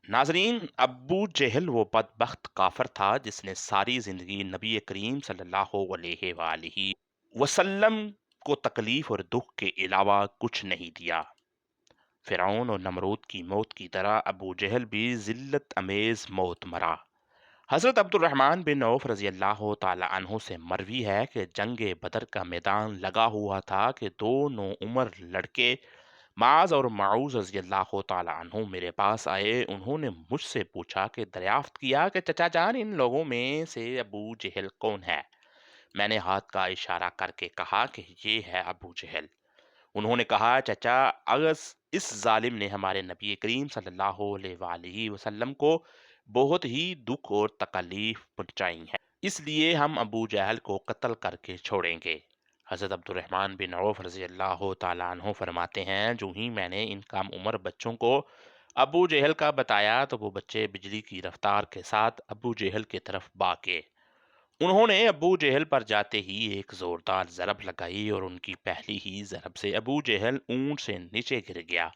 नाजरीन, अब्बू जहल वो बदबख्त काफर था जिसने सारी जिंदगी नबी करीम सल्लल्लाहु अलैहि वालैहि वसल्लम को तकलीफ और दुख के अलावा कुछ नहीं दिया। फिरौन और नमरूद की मौत की तरह अबू जहल भी जिल्लत अमेज मौत मरा। हजरत अब्दुर्रहमान बिन औफ रजी अल्लाह ताला अन्हो से मरवी है कि जंग बदर का मैदान लगा हुआ था कि दो नो उम्र लड़के माज और माऊज रजी अल्लाह ताला अन्हु मेरे पास आए। उन्होंने मुझसे पूछा कि दरियाफ्त किया कि चचा जान, इन लोगों में से अबू जहल कौन है। मैंने हाथ का इशारा करके कहा कि ये है अबू जहल। उन्होंने कहा, चचा, अगर इस जालिम ने हमारे नबी करीम सल्लल्लाहु अलैहि वसल्लम को बहुत ही दुख और तकलीफ पहुंचाई है, इसलिए हम अबू जहल को कत्ल करके छोड़ेंगे। हज़रत अब्दुर्रहमान बिन औफ रज़ी अल्लाह ताला अन्हु फरमाते हैं, जो ही मैंने इन कम उम्र बच्चों को अबू जहल का बताया तो वो बच्चे बिजली की रफ्तार के साथ अबू जहल की तरफ भागे। उन्होंने अबू जहल पर जाते ही एक जोरदार जरब लगाई और उनकी पहली ही जरब से अबू जहल ऊंट से नीचे गिर गया।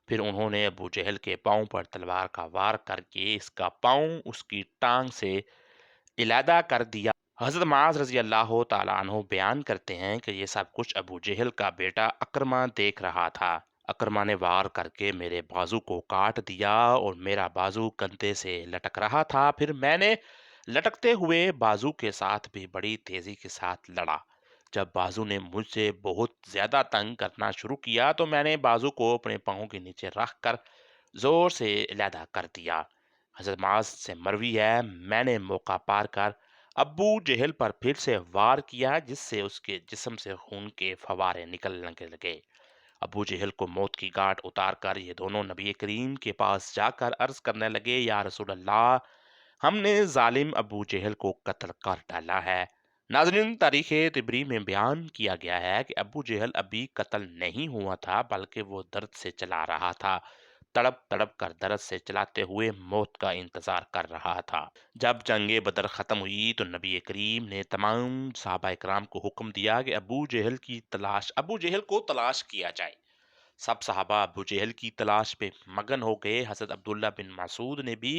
फिर उन्होंने अबू जहल के पांव पर तलवार का वार करके इसका पांव उसकी टांग से इलादा कर दिया। हजरत माज रजी अल्लाह ताला अन्हु बयान करते हैं कि ये सब कुछ अबू जहल का बेटा अकरमा देख रहा था। अकरमा ने वार करके मेरे बाजू को काट दिया और मेरा बाजू कंधे से लटक रहा था। फिर मैंने लटकते हुए बाजू के साथ भी बड़ी तेजी के साथ लड़ा। जब बाजू ने मुझसे बहुत ज्यादा तंग करना शुरू किया तो मैंने बाजू को अपने पाँव के नीचे रख कर जोर से अलहदा कर दिया। हजरत माज से मरवी है, मैंने मौका पार कर अब्बू जहल पर फिर से वार किया, जिससे उसके जिस्म से खून के फवारे निकलने लगे। अबू जहल को मौत की गांठ उतार कर ये दोनों नबी करीम के पास जाकर अर्ज करने लगे, या रसूल अल्लाह, हमने जालिम अबू जहल को कत्ल कर डाला है। नाज़रीन, तारीख तिबरी में बयान किया गया है कि अबू जहल अभी कत्ल नहीं हुआ था, बल्कि वो दर्द से चला रहा था। तड़प तड़प कर दर्द से चलाते हुए मौत का इंतजार कर रहा था। जब जंग बदर खत्म हुई तो नबी करीम ने तमाम सहाबा इकराम को हुक्म दिया कि अबू जहल को तलाश किया जाए। सब सहाबा अबू जहल की तलाश पे मगन हो गए। हजरत अब्दुल्ला बिन मसूद ने भी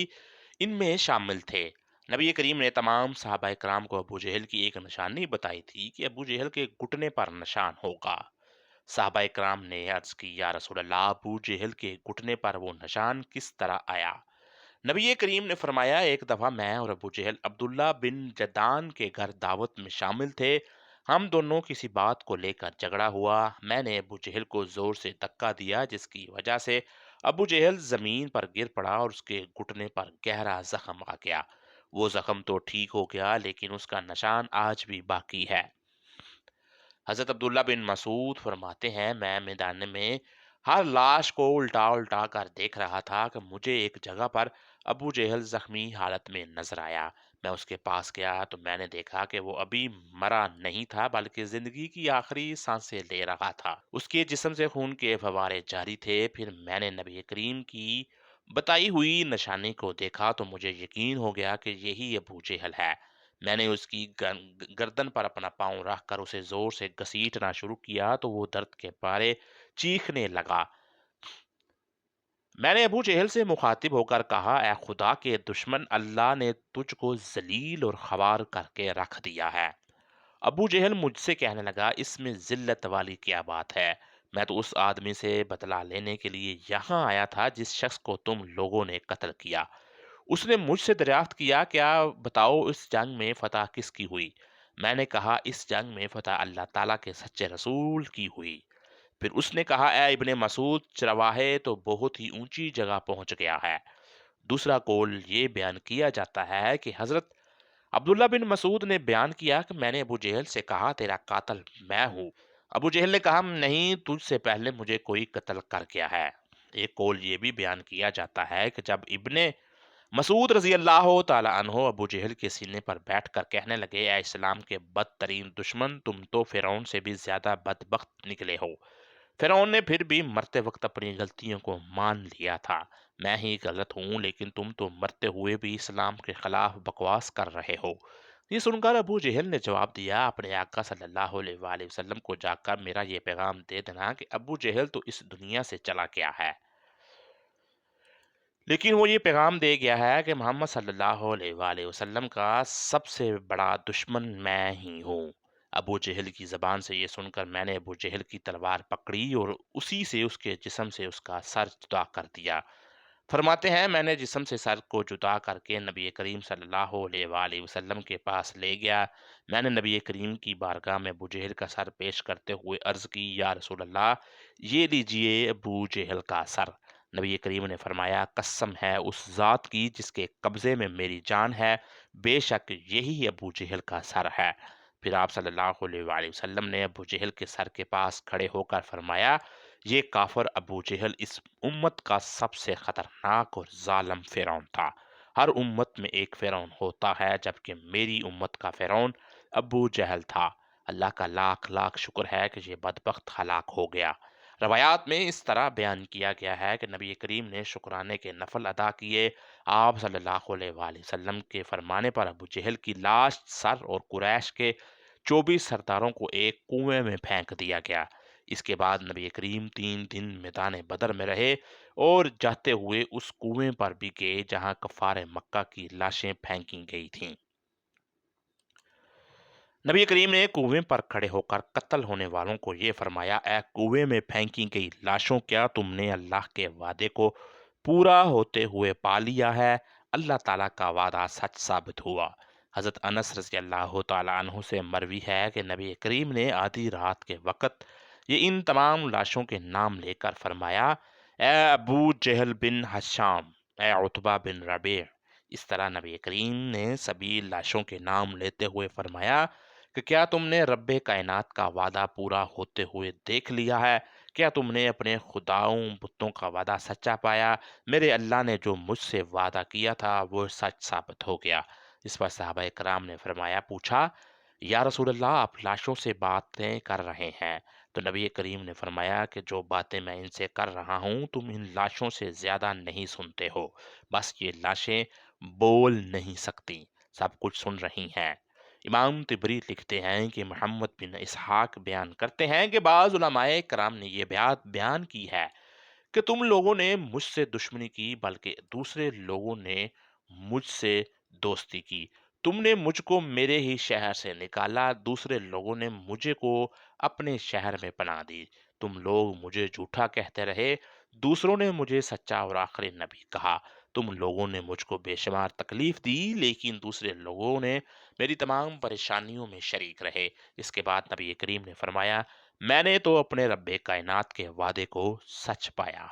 इनमें शामिल थे। नबी करीम ने तमाम सहाबा इकराम को अबू जहल की एक निशानी बताई थी कि अबू जहल के घुटने पर निशान होगा। सहाबा इकराम ने अर्ज की, या रसूल अल्लाह, अबू जहल के घुटने पर वो निशान किस तरह आया। नबी करीम ने फरमाया, एक दफा मैं और अबू जहल अब्दुल्ला बिन जदान के घर दावत में शामिल थे। हम दोनों किसी बात को लेकर झगड़ा हुआ। मैंने अबू जहल को जोर से धक्का दिया, जिसकी वजह से अबू जहल जमीन पर गिर पड़ा और उसके घुटने पर गहरा जख्म आ गया। वो जख्म तो ठीक हो गया, लेकिन उसका निशान आज भी बाकी है। हजरत अब्दुल्ला बिन मसूद फरमाते हैं, मैं मैदान में हर लाश को उल्टा उल्टा कर देख रहा था कि मुझे एक जगह पर अबू जहल जख्मी हालत में नजर आया। मैं उसके पास गया तो मैंने देखा कि वो अभी मरा नहीं था, बल्कि जिंदगी की आखिरी सांसें ले रहा था। उसके जिस्म से खून के फवारे जारी थे। फिर मैंने नबी करीम की बताई हुई निशानी को देखा तो मुझे यकीन हो गया कि यही अबू जहल है। मैंने उसकी गर्दन पर अपना पांव रखकर उसे जोर से घसीटना शुरू किया तो वो दर्द के मारे चीखने लगा। मैंने अबू जहल से मुखातिब होकर कहा, ए खुदा के दुश्मन, अल्लाह ने तुझको जलील और खवार करके रख दिया है। अबू जहल मुझसे कहने लगा, इसमें जिल्लत वाली क्या बात है। मैं तो उस आदमी से बदला लेने के लिए यहाँ आया था जिस शख्स को तुम लोगों ने कत्ल किया। उसने मुझसे दरियाफ्त किया, क्या बताओ, इस जंग में फतह किसकी हुई। मैंने कहा, इस जंग में फतह अल्लाह ताला के सच्चे रसूल की हुई। फिर उसने कहा, ए इब्ने मसूद, चरवाहे तो बहुत ही ऊंची जगह पहुंच गया है। दूसरा कौल ये बयान किया जाता है कि हजरत अब्दुल्ला बिन मसूद ने बयान किया कि मैंने अबू जहल से कहा, तेरा कातल मैं हूँ। अबू जहल ने कहा, नहीं, तुझसे पहले मुझे कोई कत्ल कर गया है। एक कौल ये भी बयान किया जाता है कि जब इब्ने मसूद रजी अल्लाह ताला अन्हो अबू जहल के सीने पर बैठकर कहने लगे, ए इस्लाम के बदतरीन दुश्मन, तुम तो फिरौन से भी ज्यादा बदबख्त निकले हो। फिरौन ने फिर भी मरते वक्त अपनी गलतियों को मान लिया था। मैं ही गलत हूँ, लेकिन तुम तो मरते हुए भी इस्लाम के खिलाफ बकवास कर रहे हो। ये सुनकर अबू जहल ने जवाब दिया, अपने आका सल्लल्लाहु अलैहि वसल्लम को जाकर मेरा ये पैगाम दे देना कि अबू जहल तो इस दुनिया से चला गया है, लेकिन वो ये पैगाम दे गया है कि मोहम्मद सल्लल्लाहु अलैहि वसल्लम का सबसे बड़ा दुश्मन मैं ही हूँ। अबू जहल की ज़बान से ये सुनकर मैंने अबू जहल की तलवार पकड़ी और उसी से उसके जिस्म से उसका सर जुदा कर दिया। फरमाते हैं मैंने जिस्म से सर को जुदा करके नबी करीम सल्लल्लाहु अलैहि वसल्लम के पास ले गया। मैंने नबी करीम की बारगाह में अबू जहल का सर पेश करते हुए अर्ज़ की, या रसूल अल्लाह, ये लीजिए अबू जहल का सर। नबी करीम ने फरमाया, कसम है उस ज़ात की जिसके कब्ज़े में मेरी जान है, बेशक यही अबू जहल का सर है। फिर आप सल्लल्लाहु अलैहि वसल्लम ने अबू जहल के सर के पास खड़े होकर फरमाया, ये काफिर अबू जहल इस उम्मत का सबसे खतरनाक और जालिम फिरौन था। हर उम्मत में एक फिरौन होता है, जबकि मेरी उम्मत का फिरौन अबू जहल था। अल्लाह का लाख लाख शुक्र है कि ये बदबख्त हलाक हो गया। रवायात में इस तरह बयान किया गया है कि नबी करीम ने शुक्राने के नफल अदा किए। आप सल्लल्लाहु अलैहि वसल्लम के फरमाने पर अबू जहल की लाश, सर और कुरैश के 24 सरदारों को एक कुएं में फेंक दिया गया। इसके बाद नबी करीम 3 दिन मैदान बदर में रहे और जाते हुए उस कुएं पर भी गए जहां कफार मक्का की लाशें फेंकी गई थीं। नबी करीम ने कुएं पर खड़े होकर कत्ल होने वालों को ये फरमाया, ए कुएं में फेंकी गई लाशों, क्या तुमने अल्लाह के वादे को पूरा होते हुए पा लिया है? अल्लाह ताला का वादा सच साबित हुआ। हज़रत अनस रज़ी अल्लाह ताला अन्हु से मरवी है कि नबी करीम ने आधी रात के वक़्त ये इन तमाम लाशों के नाम लेकर फरमाया, ए अबू जहल बिन हशाम, ए उतबा बिन रबी। इस तरह नबी करीम ने सभी लाशों के नाम लेते हुए फरमाया कि क्या तुमने रब्बे कायनात का वादा पूरा होते हुए देख लिया है? क्या तुमने अपने खुदाओं बुतों का वादा सच्चा पाया? मेरे अल्लाह ने जो मुझसे वादा किया था वो सच साबित हो गया। इस पर सहाबा कराम ने फरमाया, पूछा, या रसूल अल्लाह, आप लाशों से बातें कर रहे हैं? तो नबी करीम ने फरमाया कि जो बातें मैं इनसे कर रहा हूँ तुम इन लाशों से ज्यादा नहीं सुनते हो। बस ये लाशें बोल नहीं सकती, सब कुछ सुन रही हैं। इमाम तिबरी लिखते हैं कि मोहम्मद बिन इसहाक बयान करते हैं कि बाज़ उलमाए कराम ने यह बात बयान की है कि तुम लोगों ने मुझसे दुश्मनी की, बल्कि दूसरे लोगों ने मुझसे दोस्ती की। तुमने मुझको मेरे ही शहर से निकाला, दूसरे लोगों ने मुझे को अपने शहर में पनाह दी। तुम लोग मुझे झूठा कहते रहे, दूसरों ने मुझे सच्चा और आखिरी नबी कहा। तुम लोगों ने मुझको बेशुमार तकलीफ दी, लेकिन दूसरे लोगों ने मेरी तमाम परेशानियों में शरीक रहे। इसके बाद नबी करीम ने फरमाया, मैंने तो अपने रब्बे कायनात के वादे को सच पाया।